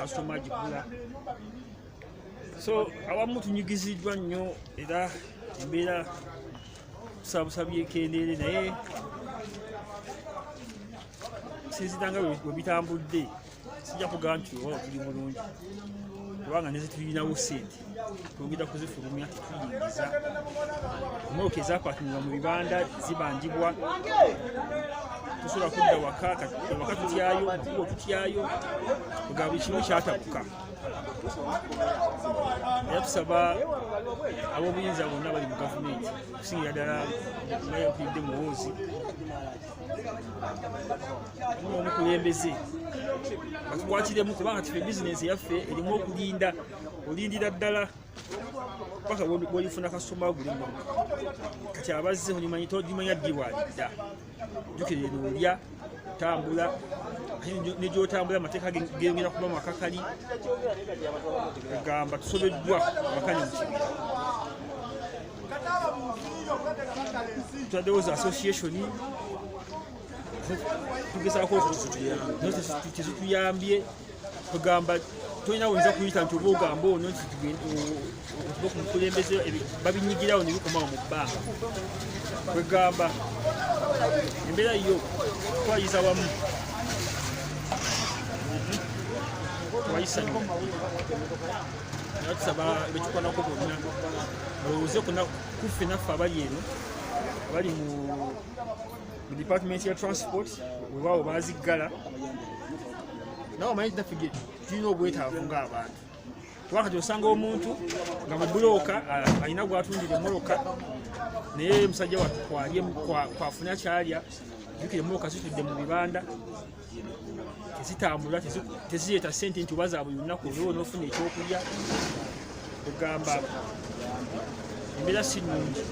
customer agigula. So abamu tunyigiziddwa nnyo era embeera tusabusabye ekendeere naye sinzitanga bwe bitambudde sijja kugamba nti oba tuli bulungi kubanga neze tulinawo ssente twongera kuzifulumya tuyingiza motoka ezapakingibwa mu bibanda zibanjibwa tusobola kudda waka tutyayo mukubo tutyayo kugaba buli kimu kyatabuka era tusaba ab'obuyinza bonna bali mu gavumenti okusingira ddala nga yakulidde muwoozi omukulembeze batukwatiremu kubanga tufe bizinensi yaffe erimu okulinda olindira ddala paka bwolifuna kasitoma gulimu kati abazze olimanya ddi bwalidda jjukire noolya tambula negyotambula amateeka geyongera kuba makakali egamba tusobeddwa abakane mu kibira tutaddewo za association tugezaako tezituyambye kugamba tolina woyinza kuyita nti oba ogamba ono nti okuba ku mukulembeze babinyigirawo ne bikomawo mu bbanga kwegamba embeera yo twayiza wamu twayisa nnyo era tusaba betukwanako bonna balowooze kuffe naffe abali eno abali mu department ya transport webaawo baziggala nawe omanyi naffe tulina obwetaavu ng'abantu kubanga kati osanga omuntu nga mu bulooka alina gwatundira emmotoka naye musajja wattu kwafuna kyalya jjukira emmotoka zitudde mu bibanda tezitambula tezireeta ssente nti oba zaabwe lunaku olwo n'ofuna ekyokulya ogamba embeera si nnungi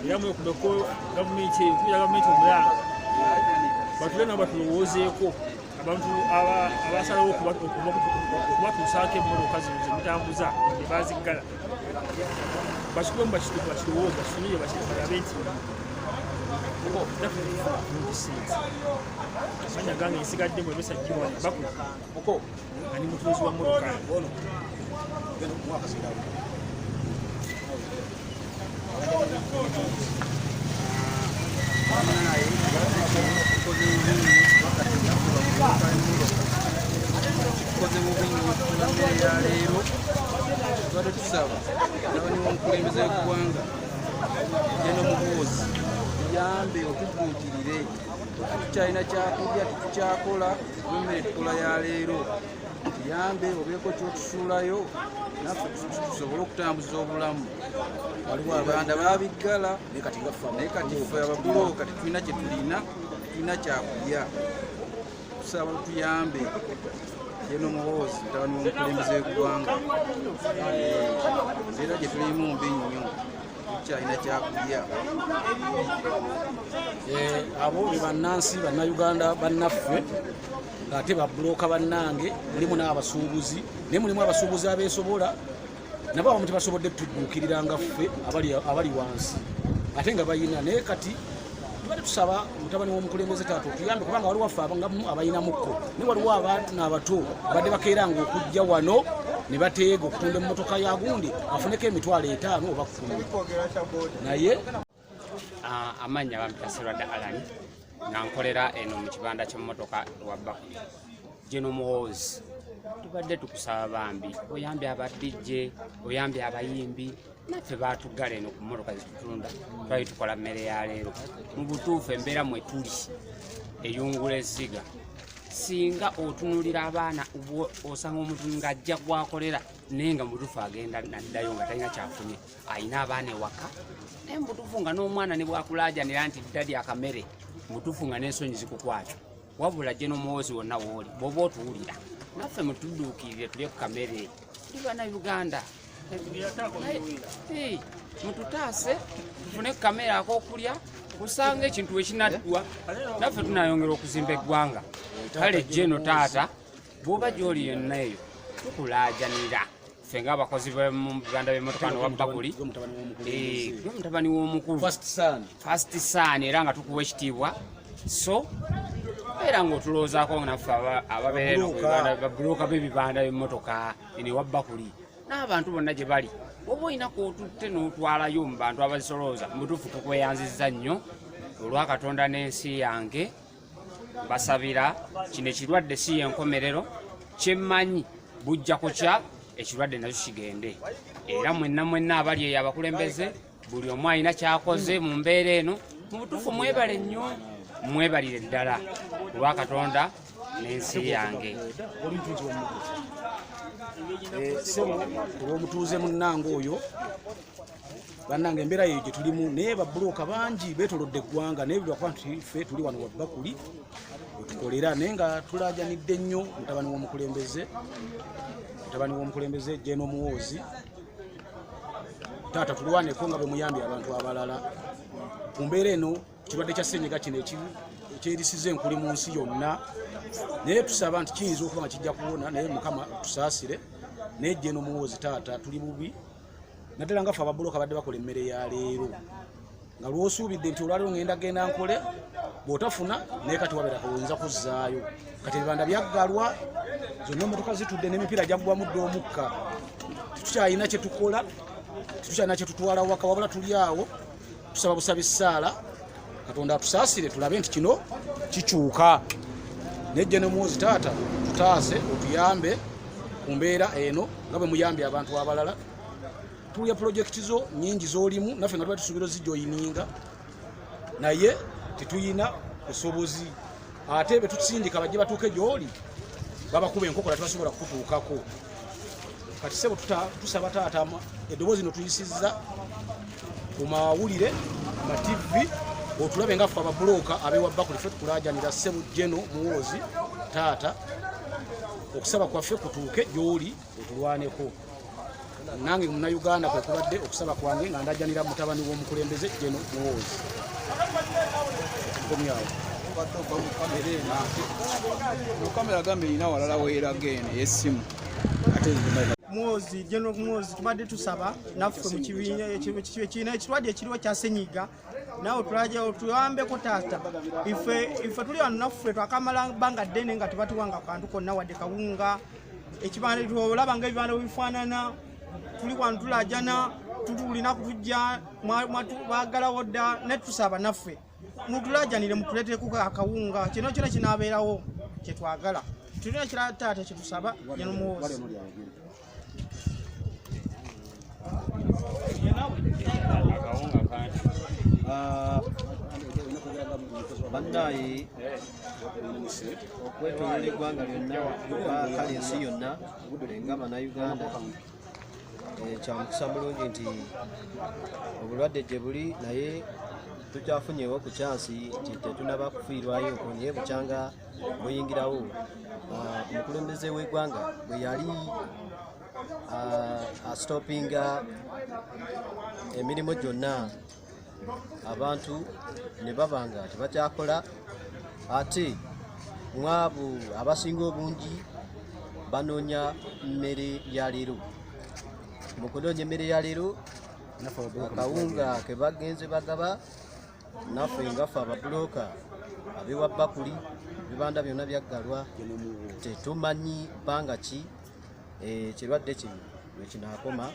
era mwekubeko gavumenti omulanga batule nabo batulowoozeeko abantu abasalawo okubatuusaako emmotoka zino zemutambuza ne baziggala bakikubemu bakirowooza bakifunire balabe nti amanya gange ensigadde mu ebesajjibwa bakulu nga ni mutuuzi wa mmotoka tukoze bubi nnyo tunammere ya leero tubadde tusaba nabani w'omukulembeze w'eggwanga Jeno Muhoozi tuyambe otuguukirire tukyalina kyakulya tukyakola emmere tukola ya leero tuyambe obeeko kyotusuulayo naffe tusobole okutambuza obulamu waliwo abanda baabiggala naye kati ffe ababulo kati tulina kye tulina kyakulya tusaba tuyambe Jeno Muhoozi mutabani w'omukulembeze w'eggwanga era gye tulimu mbi nnyo tukyalina kyakulya abo be bannansi bannayuganda bannaffe ate babulooka bannange mulimu n'abasuubuzi naye mulimu abasuubuzi abeesobola nabo abamu tebasobodde tudduukirira nga ffe abali wansi ate nga bayina naye kati tubadde tusaba mutabani w'omukulembeze taata otuyambe kubanga waliwo waffe abayinamukko naye waliwo abantu n'abato badde bakeeranga okujja wano ne bateega okutunda emmotoka ya gundi afuneko emitwalo 5 oba 10 naye amanya bampita Serwadda Alani nga nkolera eno mu kibanda ky'emmotoka ewa Bakuli. Jeno Muhoozi tubadde tukusaba bambi oyambye abadijje oyambye abayimbi naffe baatuggala eno ku mmotoka zitutunda twali tukola mmere ya leero mu butuufu embeera mwe tuli eyungula essiga singa otunulira abaana osanga omuntu ng'ajja gwakolera naye nga mutuufu agenda naddayo nga talina kyafunye ayina abaana ewaka naye mutuufu nga n'omwana ne bwakulaajanira nti ddali akamere mutuufu nga n'ensonyi zikukwata wabula Jeno Muhoozi wonna wooli bw'oba otuwulira naffe mutudduukirire tulye ku kamere tuli bannayuganda mututaase tufune ku kamere ak'okulya kusanga ekintu ekinaddwa naffe tunayongera okuzimba eggwanga kale Jeno taata bw'oba gy'oli yonna eyo tukulaajanira ffe ng'abakozi mu bibanda by'emmotoka wa Bakuli gwe mutabani w'omukulu first son era nga tukuwa ekitiibwa so era ng'otuloozaako naffe ababeera eno babulooka b'ebibanda by'emmotoka ene wa Bakuli n'abantu bonna gye bali oba olina k'otutte n'otwalayo mu bantu abazisolooza mutuufu tukweyanzizza nnyo olwa Katonda n'ensi yange basabira kino ekirwadde si y'enkomerero kyemmanyi bujja kukya ekirwadde nakyo kigende era mwenna abali eyo abakulembeze buli omu alina kyakoze mu mbeera eno mu butuufu mwebale nnyo mwebalire ddala olwa Katonda n'ensi yange sebo olw'omutuuze munnange oyo bannange embeera yeyo gye tulimu naye babulooka bangi beetolodde eggwanga naye buli wakuba nti ffe tuli wano wa Bakuli wetukolera naye nga tulaajanidde nnyo mutabani w'omukulembeze Jeno Muhoozi taata tulwaneko nga bwe muyambye abantu abalala ku mbeera eno kirwadde kya ssenyiga kino ekyerisiza enkuli mu nsi yonna naye tusaba nti kiyinza okuba nga kijja kuwona naye Mukama tusaasire naye Jeno Muhoozi taata tuli bubi naddala nga ffe ababulooka badde bakola emmere ya leero nga lw'osuubidde nti olwaleero genda nkole bw'otafuna naye kati wabeera kawinza kuzzaayo kati ebibanda byaggalwa zonna emmotoka zitudde n'emipiira gyaggwamu dde omukka tetukyalina kye tukola tetukyalina kye tutwala waka wabula tuli awo tusaba busabi ssaala Katonda atusaasire tulabe nti kino kikyuka naye Jeno Muhoozi taata tutaase otuyambe ku mbeera eno nga bwe muyambye abantu abalala tulya pulojekiti zo nnyingi z'olimu naffe nga tuba tusuubira ozijoyininga naye tetuyina busobozi ate be tutusindika bajje batuuke gy'oli babakuba enkokola tebasobola kukutuukako kati sebo tusaba taata eddoboozi no tuyisizza ku mawulire ma TV otulabe nga ffe ababulooka abewa Bakuli ffe tukulaajanira sebo Jeno Muhoozi taata okusaba kwaffe kutuuke gy'oli otulwaneko nange Munnayuganda kwe kubadde okusaba kwange nga ndajanira mutabani w'omukulembeze Jeno Muhoozi mukamera gambe ina walala weeraga eno ey'essimu Muhoozi Jeno Muhoozi tubadde tusaba naffe mu kibiina ekirwadde ekiriwo kya ssenyiga nawe tulaja otuyambeko taata ife tuli wano naffe twakamala bbanga ddene nga tebatuwanga kantu konna wadde kawunga ekibanda olaba nga ebibanda bifaanana tuli wano tulajana tulina kutujja baagalawo dda ne tusaba naffe mutulajanire mutuleteeko akawunga kino kyona kinaabeerawo kyetwagala tulina kirala taata kyetusaba Jeno Muhoozi bannaye okwetolera eggwanga lyonna kale ensi yonna nga Bannayuganda kyamukisa bulungi nti obulwadde gye buli naye tukyafunyewo ku kyansi nti tetunaba kufiirwayo naye bukyanga buyingirawo omukulembeze w'eggwanga bwe yali astopinga emirimu gyonna abantu ne baba nga tebakyakola ate mwabo abasinga obungi banoonya mmere ya leero mu kunoonya emmere ya leero akawunga ke bagenze bagaba naffe nga ffe ababulooka abewa Bakuli ebibanda byonna byaggalwa tetumanyi bbanga ki ekirwadde kino wekinaakoma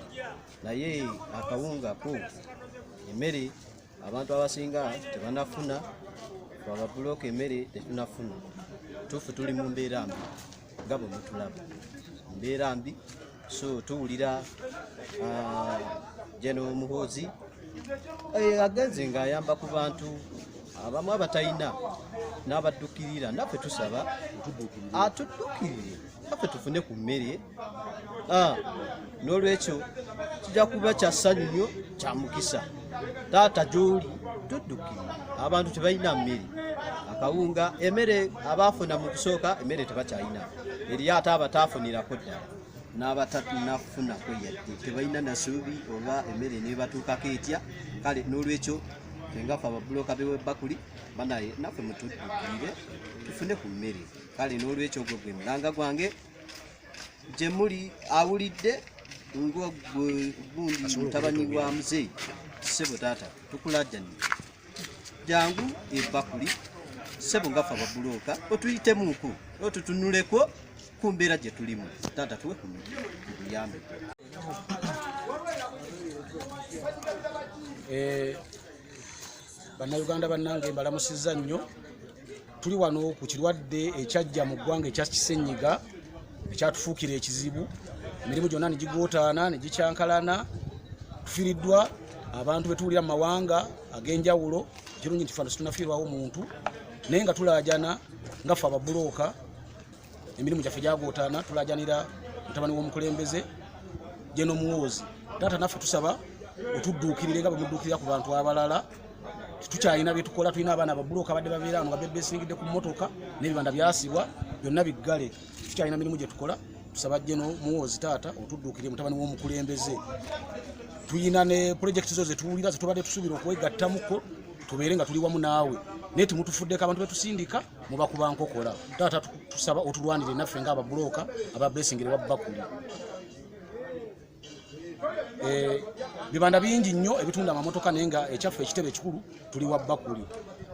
naye akawunga ko emmere abantu abasinga tebanafuna ababulooka emmere tetunafuna tufe tuli mu mbeera mbi nga bwe mutulaba mbeera mbi so tuwulira Jeno Muhoozi agenze ng'ayamba ku bantu abamu abatalina n'abaddukirira naffe tusaba atuddukirire naffe tufune ku mmere n'olwekyo kijja kuba kya ssanyu nnyo kya mukisa taata gy'oli tuddukirire abantu tebalina mmere akawunga emmere abaafuna mu kusooka emmere tebakyalina eriyo ate abataafunirako ddala n'abatatunafuna kweyadde tebalina nasuubi oba emmere nebatuukako etya kale n'olwekyo engaffe ababulooka bewe Bakuli banaye naffe mutuddukirire tufune ku mmere kale n'olwekyo ogwo gwe mulanga gwange gye muli awulidde ng'ogwe gundi mutabani wa muzeeyi ssebo taata tukulajjanira jangu e Bakuli sebo ngafa babuloka otuyitemuko otutunuleko ku mbeera gye tulimu taata tuwe kuyambe. Bannayuganda bannange mbalamusizza nnyo. Tuli wano ku kirwadde ekyajja mu ggwanga ekya kisenyiga ekyatufuukira ekizibu. Emirimu gyonna ne gigootaana ne gikyankalana. Tufiiriddwa abantu be tuwulira mu mawanga ag'enjawulo. Kirungi nti fano situnafiirwawo muntu naye nga tulaajana nga ffe ababulooka. Emirimu gyaffe gyagootaana tulaajanira mutabani w'omukulembeze Jeno Muhoozi. Taata naffe tusaba otudduukirire nga bwemudduukirira ku bantu abalala. Tukyalina bye tukola, tulina abaana ababulooka abadde babeera wano nga bebesingidde ku mmotoka n'ebibanda byasibwa byonna biggale. Tukyalina mirimu gye tukola. Tusaba Jeno Muhoozi taata otudduukirire mutabani w'omukulembeze. Tuyina ne projekiti zo ze tuwulira ze tubadde tusuubira okwegattamuko tubeere nga tuli wamu naawe. Naye temutufuddeko abantu betusindika mubakuba nkokola. Taata tusaba otulwanire naffe ng'ababulooka ababesingire wa Bakuli. Bibanda bingi nnyo ebitunda amamotoka naye nga ekyaffe ekitebe ekikulu tuli wa Bakuli.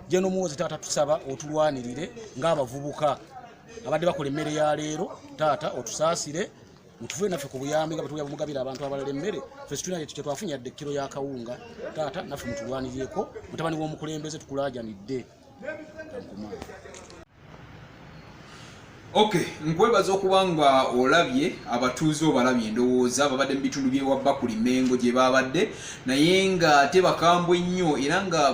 Jeno Muhoozi taata tusaba otulwanirire ng'abavubuka abadde bakola emmere ya leero. Taata otusaasire mutuve naffe ku buyambi nga bwe mugabira abantu abalala emmere. Ffe situna kye twafunye yadde kiro ya kawunga. Taata naffe mutulwanirireko mutabani w'omukulembeze tukulaajanidde. Okay, nkwebaza okubanga olabye abatuuze obalabye endowooza babadde mu bitundu by'ewa Bakuli Mengo gye babadde naye nga tebakambwe nnyo era nga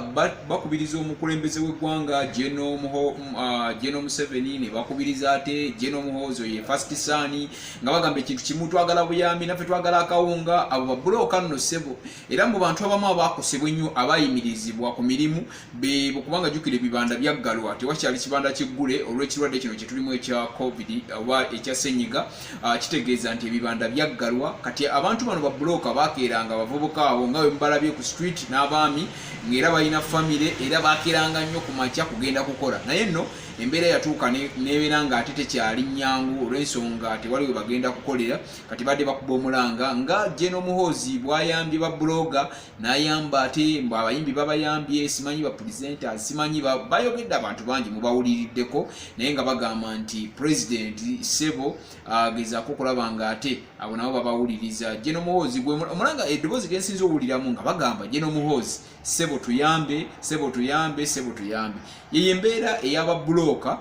bakubiriza omukulembeze w'eggwanga Jeno Museveni ne bakubiriza ate Jeno Muhoozi ye First Son nga bagamba ekintu kimu twagala buyambi naffe twagala akawunga abo babulooka nno ssebo era mu bantu abamu abaakosebwa ennyo abayimirizibwa ku mirimu be kubanga jjukira ebibanda byaggalwa tewakyali kibanda kiggule olw'ekirwadde kino kye tulimu ekya COVID oba ekya senyiga kitegeeza nti ebibanda byaggalwa kati abantu bano babulooka bakeeranga abavubuka abo nga bwe mubalabye ku street n'abaami ng'era balina famire era bakeeranga nnyo ku makya kugenda kukola naye nno embeera yatuuka nebeera nga ate tekyali nnyangu olw'ensonga tewali we bagenda kukolera kati badde bakuba omulanga nga Jeno Muhoozi bwayambye babuloga n'ayamba ate abayimbi babayambye simanyi bapresenters simanyi bayogedde abantu bangi mubawuliriddeko naye nga bagamba nti President Sebo agezaako okulaba nga ate abo nabo babawuliriza. Jeno Muhoozi omulanga eddoboozi lyensinza owuliramu nga bagamba Jeno Muhoozi Sebo tuyambe, Sebo tuyambe, Sebo tuyambe. Yeye embeera ey'ababulooka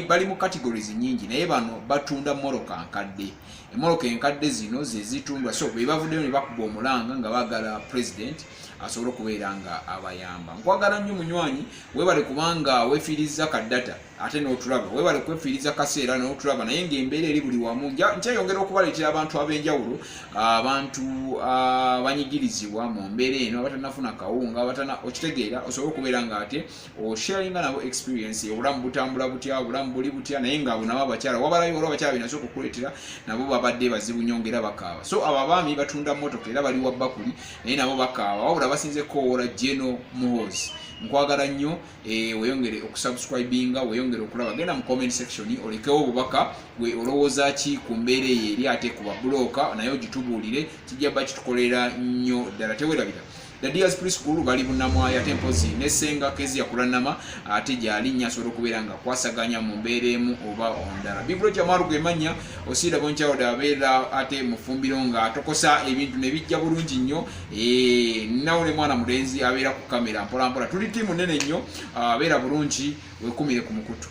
bali mu categories nyingi naye bano batunda moroka nkadde. Emoroka enkadde zino ze zitundwa so be bavuddeyo ne bakuba omulanga nga baagala President asobola okubeera nga abayamba. Nkwagala nnyo munywanyi webale kubanga weefiiriza kaddata ate n'otulaba webale kwefiiriza kaseera n'otulaba naye ng'embeera eri buli wamu nkyayongera okubaleetera abantu ab'enjawulo abantu abanyigirizibwa mu mbeera eno abatanafuna kawunga okitegeera osobola okubeera nga ate osharinga nabo experience obulamu butambula butya obulamu buli butya naye nga abo nabo abakyala wabalayo olwo abakyala binasobola okukuleetera nabo babadde bazibu nnyo ng'era bakaaba so abo abaami batunda motoka era bali wa Bakuli naye nabo bakaaba wabula basinze kowoola Jeno Muhoozi. Nkwagala nnyo weyongere okusubscribinga weyongere okulaba genda mu comment section olekewo obubaka gwe olowooza ki ku mbeera eyo eri ate ku babulooka naye ogitubuulire kijja ba kitukolera nnyo ddala tewerabira. The Diaz Preschool bali bunnamwaya tempozi nesenga kezi yakulanama ate jalinnya asobola okubeera nga kwasaganya mu mbeera emu oba ondala. Biblo Jamaru gemanya osira boncha odabeera ate mufumbiro nga atokosa ebintu ne bijja bulungi nnyo nawule mwana mulenzi abeera ku kamera mpola mpola tuli timu nene nnyo abeera bulungi wekumire ku mukutu.